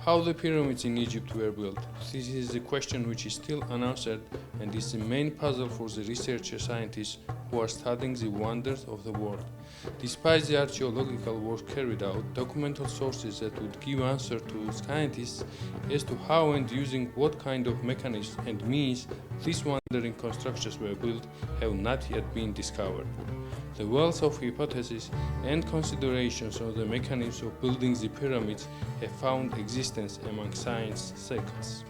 How the pyramids in Egypt were built? This is a question which is still unanswered and is the main puzzle for the researcher scientists who are studying the wonders of the world. Despite the archaeological work carried out, documental sources that would give answer to scientists as to how and using what kind of mechanisms and means these wandering constructions were built have not yet been discovered. The wealth of hypotheses and considerations on the mechanisms of building the pyramids have found existence among science circles.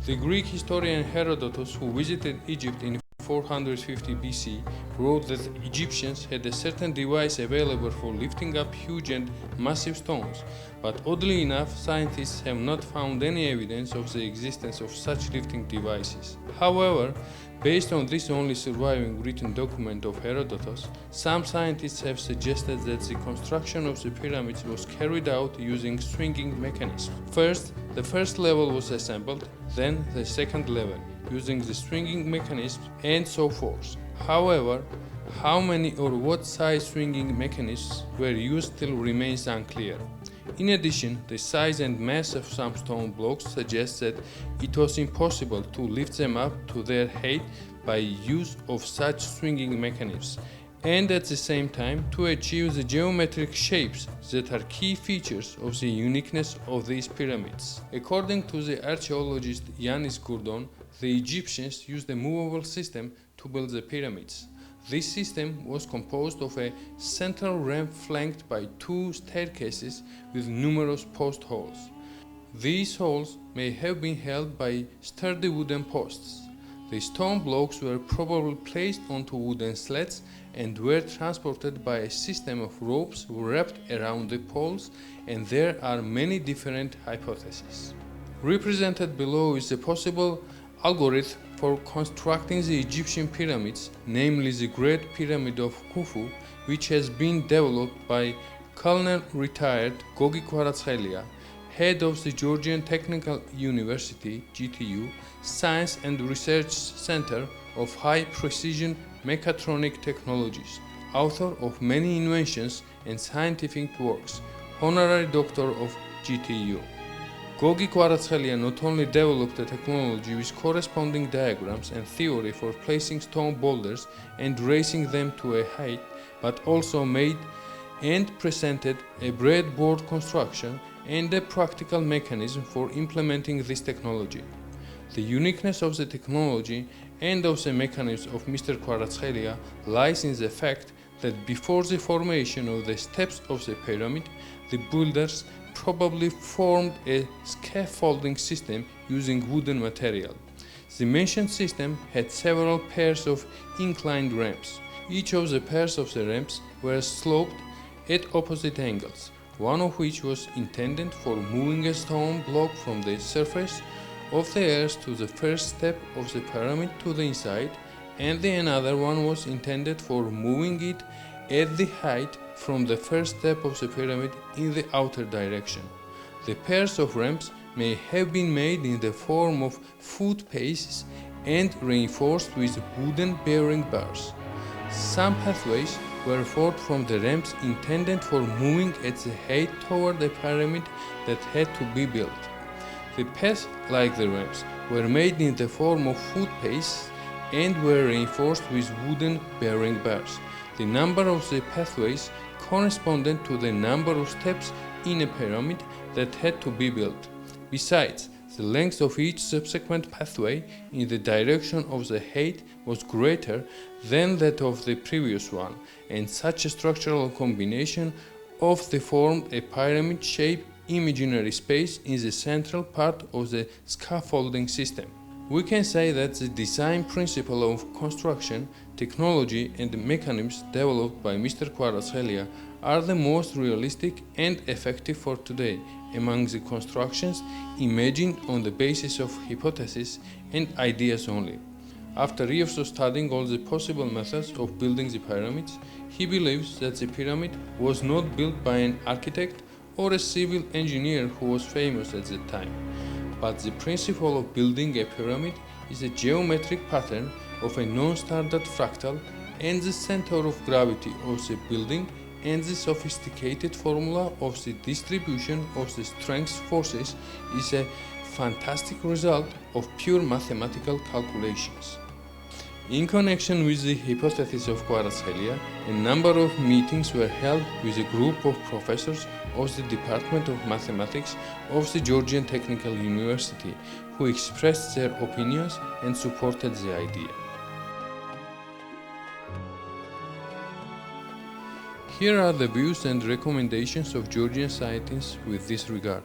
The Greek historian Herodotus, who visited Egypt in 450 BC, wrote that the Egyptians had a certain device available for lifting up huge and massive stones, but oddly enough, scientists have not found any evidence of the existence of such lifting devices. However, based on this only surviving written document of Herodotus, some scientists have suggested that the construction of the pyramids was carried out using swinging mechanisms. First, the first level was assembled, then the second level, using the swinging mechanism and so forth. However, how many or what size swinging mechanisms were used still remains unclear. In addition, the size and mass of some stone blocks suggests that it was impossible to lift them up to their height by use of such swinging mechanisms, and at the same time to achieve the geometric shapes that are key features of the uniqueness of these pyramids. According to the archaeologist Yanis Gourdon, the Egyptians used a movable system to build the pyramids. This system was composed of a central ramp flanked by two staircases with numerous post holes. These holes may have been held by sturdy wooden posts. The stone blocks were probably placed onto wooden sleds and were transported by a system of ropes wrapped around the poles, and there are many different hypotheses. Represented below is a possible algorithm for constructing the Egyptian pyramids, namely the Great Pyramid of Khufu, which has been developed by Colonel retired Goggi კვარაცხელია, head of the Georgian Technical University (GTU) Science and Research Center of High Precision Mechatronic Technologies, author of many inventions and scientific works, honorary doctor of GTU. Goggi კვარაცხელია not only developed a technology with corresponding diagrams and theory for placing stone boulders and raising them to a height, but also made and presented a breadboard construction and a practical mechanism for implementing this technology. The uniqueness of the technology and of the mechanism of Mr. კვარაცხელია lies in the fact that before the formation of the steps of the pyramid, the builders probably formed a scaffolding system using wooden material. The mentioned system had several pairs of inclined ramps. Each of the pairs of the ramps were sloped at opposite angles, one of which was intended for moving a stone block from the surface of the earth to the first step of the pyramid to the inside, and the another one was intended for moving it at the height from the first step of the pyramid in the outer direction. The pairs of ramps may have been made in the form of footpaces and reinforced with wooden bearing bars. Some pathways were formed from the ramps intended for moving at the height toward the pyramid that had to be built. The paths, like the ramps, were made in the form of footpaces and were reinforced with wooden bearing bars. The number of the pathways corresponded to the number of steps in a pyramid that had to be built. Besides, the length of each subsequent pathway in the direction of the height was greater than that of the previous one, and such a structural combination of the formed a pyramid-shaped imaginary space in the central part of the scaffolding system. We can say that the design principle of construction, technology and mechanisms developed by Mr. კვარაცხელია are the most realistic and effective for today among the constructions imagined on the basis of hypotheses and ideas only. After years of studying all the possible methods of building the pyramids, he believes that the pyramid was not built by an architect or a civil engineer who was famous at the time, but the principle of building a pyramid is a geometric pattern of a non-standard fractal, and the center of gravity of the building and the sophisticated formula of the distribution of the strength forces is a fantastic result of pure mathematical calculations. In connection with the hypothesis of კვარაცხელია, a number of meetings were held with a group of professors of the Department of Mathematics of the Georgian Technical University who expressed their opinions and supported the idea. Here are the views and recommendations of Georgian scientists with this regard.